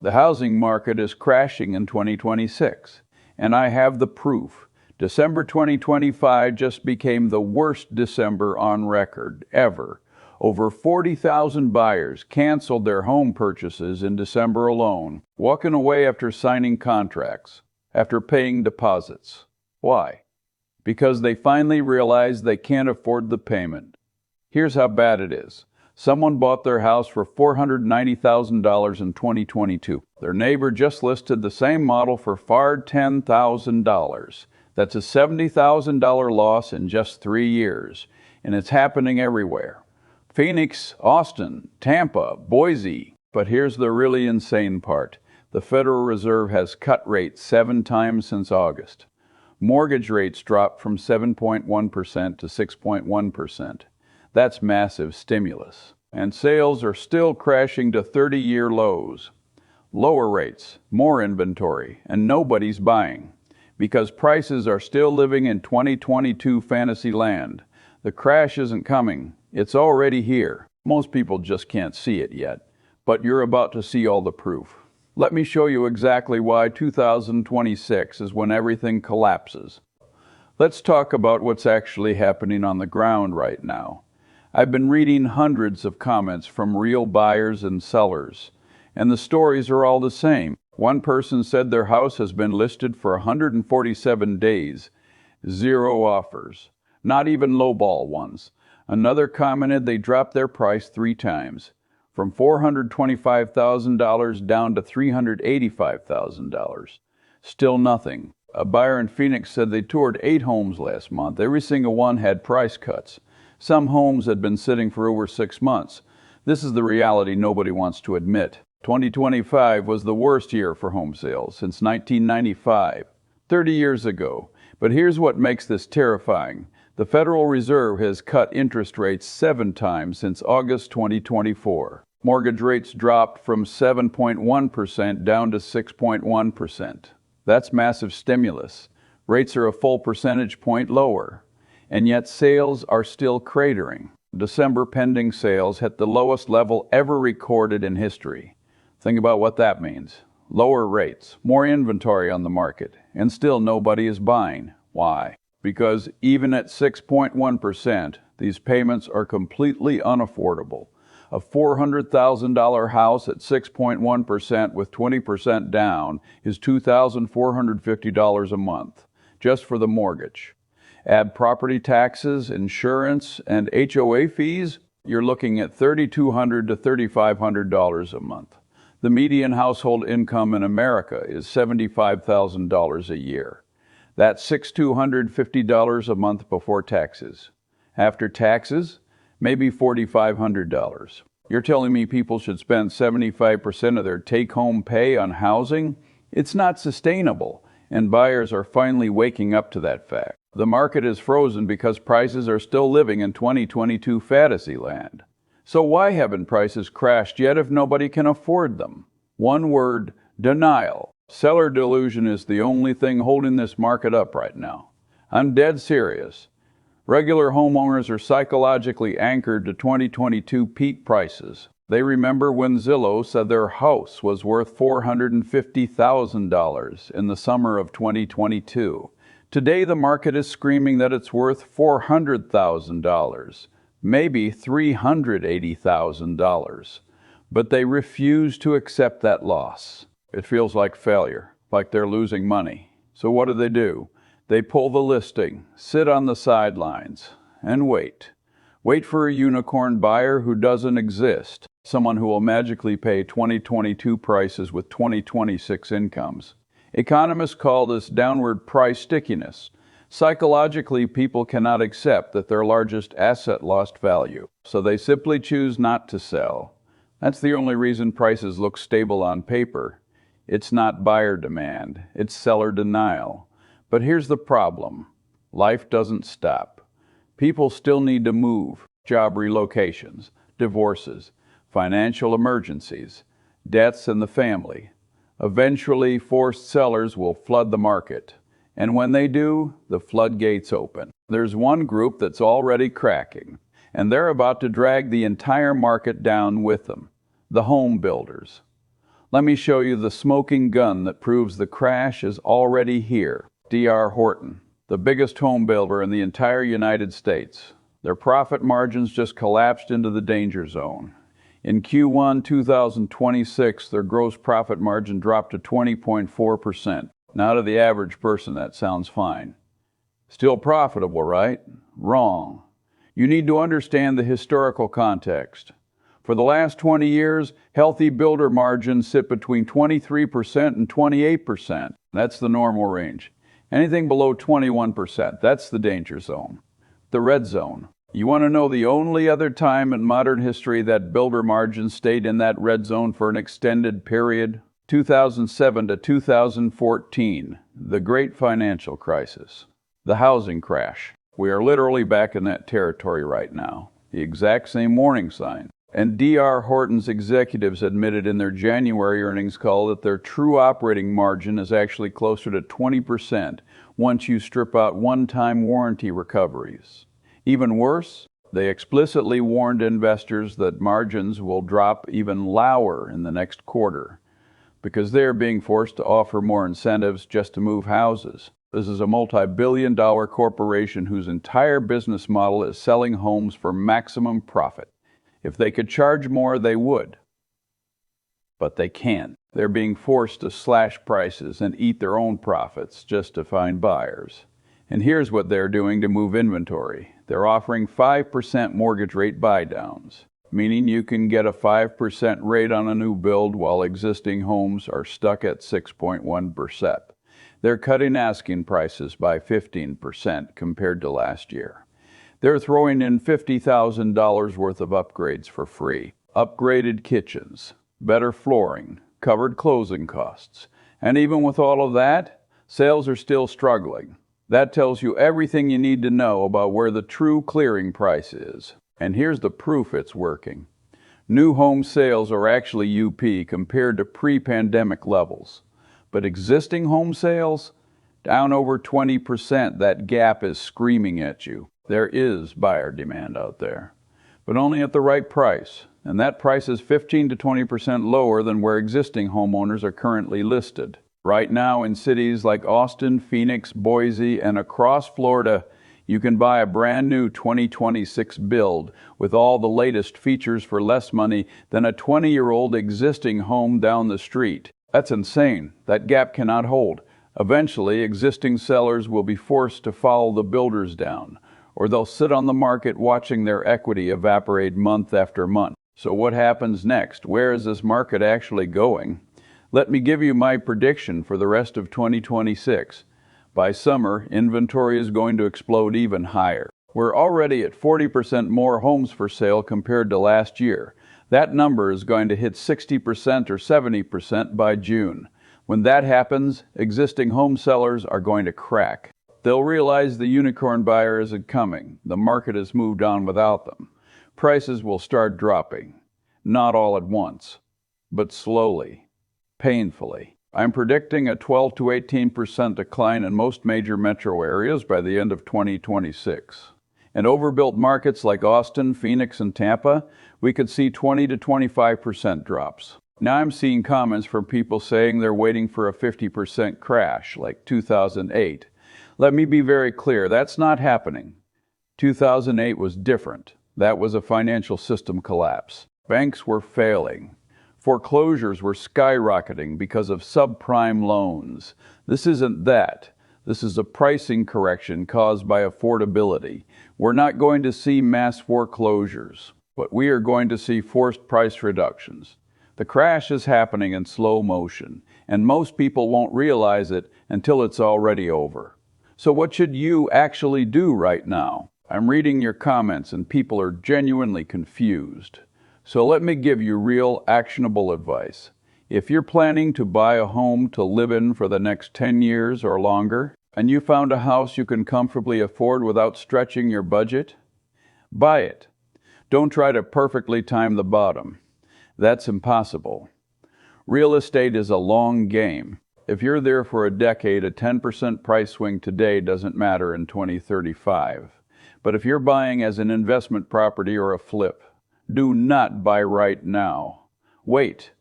The housing market is crashing in 2026, and I have the proof. December 2025 just became the worst December on record ever. Over 40,000 buyers canceled their home purchases in December alone, walking away after signing contracts, after paying deposits. Why? Because they finally realized they can't afford the payment. Here's how bad it is. Someone bought their house for $490,000 in 2022. Their neighbor just listed the same model for $10,000. That's a $70,000 loss in just 3 years, and it's happening everywhere. Phoenix, Austin, Tampa, Boise. But here's the really insane part. The Federal Reserve has cut rates 7 times since August. Mortgage rates dropped from 7.1% to 6.1%. That's massive stimulus. And sales are still crashing to 30-year lows. Lower rates, more inventory, and nobody's buying. Because prices are still living in 2022 fantasy land. The crash isn't coming. It's already here. Most people just can't see it yet. But you're about to see all the proof. Let me show you exactly why 2026 is when everything collapses. Let's talk about what's actually happening on the ground right now. I've been reading hundreds of comments from real buyers and sellers, and the stories are all the same. One person said their house has been listed for 147 days. 0 offers. Not even lowball ones. Another commented they dropped their price 3 times, from $425,000 down to $385,000. Still nothing. A buyer in Phoenix said they toured 8 homes last month. Every single one had price cuts. Some homes had been sitting for over 6 months. This is the reality nobody wants to admit. 2025 was the worst year for home sales since 1995, 30 years ago. But here's what makes this terrifying. The Federal Reserve has cut interest rates 7 times since August 2024. Mortgage rates dropped from 7.1% down to 6.1%. That's massive stimulus. Rates are a full percentage point lower. And yet sales are still cratering. December pending sales hit the lowest level ever recorded in history. Think about what that means. Lower rates, more inventory on the market, and still nobody is buying. Why? Because even at 6.1%, these payments are completely unaffordable. A $400,000 house at 6.1% with 20% down is $2,450 a month, just for the mortgage. Add property taxes, insurance, and HOA fees, you're looking at $3,200 to $3,500 a month. The median household income in America is $75,000 a year. That's $6,250 a month before taxes. After taxes, maybe $4,500. You're telling me people should spend 75% of their take-home pay on housing? It's not sustainable, and buyers are finally waking up to that fact. The market is frozen because prices are still living in 2022 fantasy land. So why haven't prices crashed yet if nobody can afford them? One word, denial. Seller delusion is the only thing holding this market up right now. I'm dead serious. Regular homeowners are psychologically anchored to 2022 peak prices. They remember when Zillow said their house was worth $450,000 in the summer of 2022. Today the market is screaming that it's worth $400,000. Maybe $380,000, but they refuse to accept that loss. It feels like failure, like they're losing money. So what do? They pull the listing, sit on the sidelines, and wait. Wait for a unicorn buyer who doesn't exist, someone who will magically pay 2022 prices with 2026 incomes. Economists call this downward price stickiness. Psychologically, people cannot accept that their largest asset lost value, so they simply choose not to sell. That's the only reason prices look stable on paper. It's not buyer demand, it's seller denial. But here's the problem. Life doesn't stop. People still need to move, job relocations, divorces, financial emergencies, deaths in the family. Eventually, forced sellers will flood the market. And when they do, the floodgates open. There's one group that's already cracking, and they're about to drag the entire market down with them. The home builders. Let me show you the smoking gun that proves the crash is already here. D.R. Horton, the biggest home builder in the entire United States. Their profit margins just collapsed into the danger zone. In Q1 2026, their gross profit margin dropped to 20.4%. Now to the average person, that sounds fine. Still profitable, right? Wrong. You need to understand the historical context. For the last 20 years, healthy builder margins sit between 23% and 28%. That's the normal range. Anything below 21%, that's the danger zone. The red zone. You want to know the only other time in modern history that builder margins stayed in that red zone for an extended period? 2007 to 2014, the great financial crisis. The housing crash. We are literally back in that territory right now. The exact same warning sign. And D.R. Horton's executives admitted in their January earnings call that their true operating margin is actually closer to 20% once you strip out one-time warranty recoveries. Even worse, they explicitly warned investors that margins will drop even lower in the next quarter because they are being forced to offer more incentives just to move houses. This is a multi-billion-dollar corporation whose entire business model is selling homes for maximum profit. If they could charge more, they would. But they can't. They're being forced to slash prices and eat their own profits just to find buyers. And here's what they're doing to move inventory. They're offering 5% mortgage rate buy-downs, meaning you can get a 5% rate on a new build while existing homes are stuck at 6.1%. They're cutting asking prices by 15% compared to last year. They're throwing in $50,000 worth of upgrades for free. Upgraded kitchens, better flooring, covered closing costs. And even with all of that, sales are still struggling. That tells you everything you need to know about where the true clearing price is. And here's the proof it's working. New home sales are actually UP compared to pre-pandemic levels. But existing home sales, down over 20%, that gap is screaming at you. There is buyer demand out there, but only at the right price. And that price is 15 to 20% lower than where existing homeowners are currently listed. Right now in cities like Austin, Phoenix, Boise, and across Florida, you can buy a brand new 2026 build with all the latest features for less money than a 20-year-old existing home down the street. That's insane. That gap cannot hold. Eventually, existing sellers will be forced to follow the builders down, or they'll sit on the market watching their equity evaporate month after month. So what happens next? Where is this market actually going? Let me give you my prediction for the rest of 2026. By summer, inventory is going to explode even higher. We're already at 40% more homes for sale compared to last year. That number is going to hit 60% or 70% by June. When that happens, existing home sellers are going to crack. They'll realize the unicorn buyer isn't coming. The market has moved on without them. Prices will start dropping. Not all at once, but slowly, painfully. I'm predicting a 12 to 18% decline in most major metro areas by the end of 2026. In overbuilt markets like Austin, Phoenix, and Tampa, we could see 20 to 25% drops. Now I'm seeing comments from people saying they're waiting for a 50% crash, like 2008. Let me be very clear, that's not happening. 2008 was different. That was a financial system collapse. Banks were failing. Foreclosures were skyrocketing because of subprime loans. This isn't that. This is a pricing correction caused by affordability. We're not going to see mass foreclosures, but we are going to see forced price reductions. The crash is happening in slow motion, and most people won't realize it until it's already over. So what should you actually do right now? I'm reading your comments and people are genuinely confused. So let me give you real, actionable advice. If you're planning to buy a home to live in for the next 10 years or longer, and you found a house you can comfortably afford without stretching your budget, buy it. Don't try to perfectly time the bottom. That's impossible. Real estate is a long game. If you're there for a decade, a 10% price swing today doesn't matter in 2035. But if you're buying as an investment property or a flip, do not buy right now. Wait.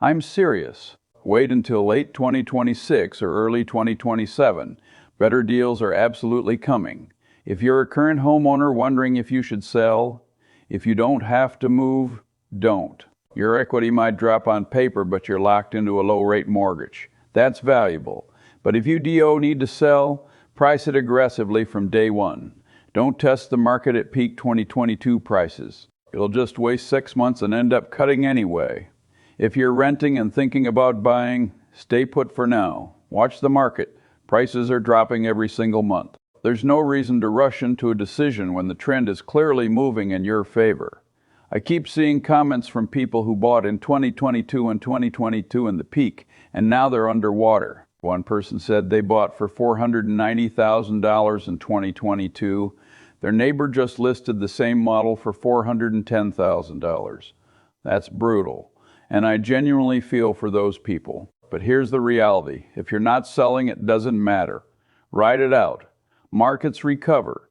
I'm serious. Wait until late 2026 or early 2027. Better deals are absolutely coming. If you're a current homeowner wondering if you should sell, if you don't have to move, don't. Your equity might drop on paper, but you're locked into a low-rate mortgage. That's valuable. But if you DO need to sell, price it aggressively from day one. Don't test the market at peak 2022 prices. You'll just waste 6 months and end up cutting anyway. If you're renting and thinking about buying, stay put for now. Watch the market. Prices are dropping every single month. There's no reason to rush into a decision when the trend is clearly moving in your favor. I keep seeing comments from people who bought in 2022 and 2022 in the peak, and now they're underwater. One person said they bought for $490,000 in 2022. Their neighbor just listed the same model for $410,000. That's brutal. And I genuinely feel for those people. But here's the reality. If you're not selling, it doesn't matter. Ride it out. Markets recover.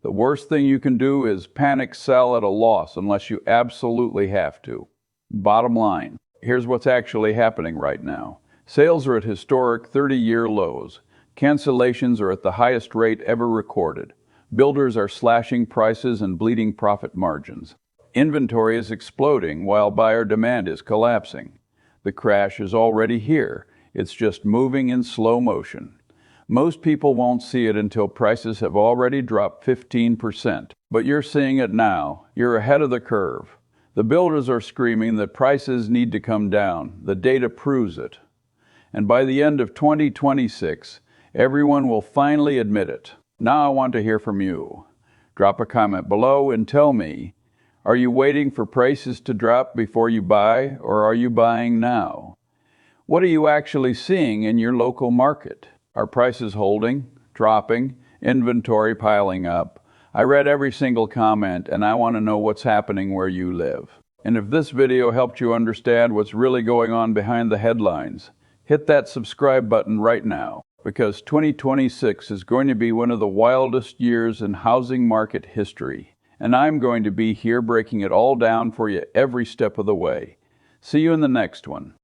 The worst thing you can do is panic sell at a loss unless you absolutely have to. Bottom line, here's what's actually happening right now. Sales are at historic 30-year lows. Cancellations are at the highest rate ever recorded. Builders are slashing prices and bleeding profit margins. Inventory is exploding while buyer demand is collapsing. The crash is already here. It's just moving in slow motion. Most people won't see it until prices have already dropped 15%. But you're seeing it now. You're ahead of the curve. The builders are screaming that prices need to come down. The data proves it. And by the end of 2026, everyone will finally admit it. Now I want to hear from you. Drop a comment below and tell me, are you waiting for prices to drop before you buy, or are you buying now? What are you actually seeing in your local market? Are prices holding, dropping, inventory piling up? I read every single comment, and I want to know what's happening where you live. And if this video helped you understand what's really going on behind the headlines, hit that subscribe button right now, because 2026 is going to be one of the wildest years in housing market history. And I'm going to be here breaking it all down for you every step of the way. See you in the next one.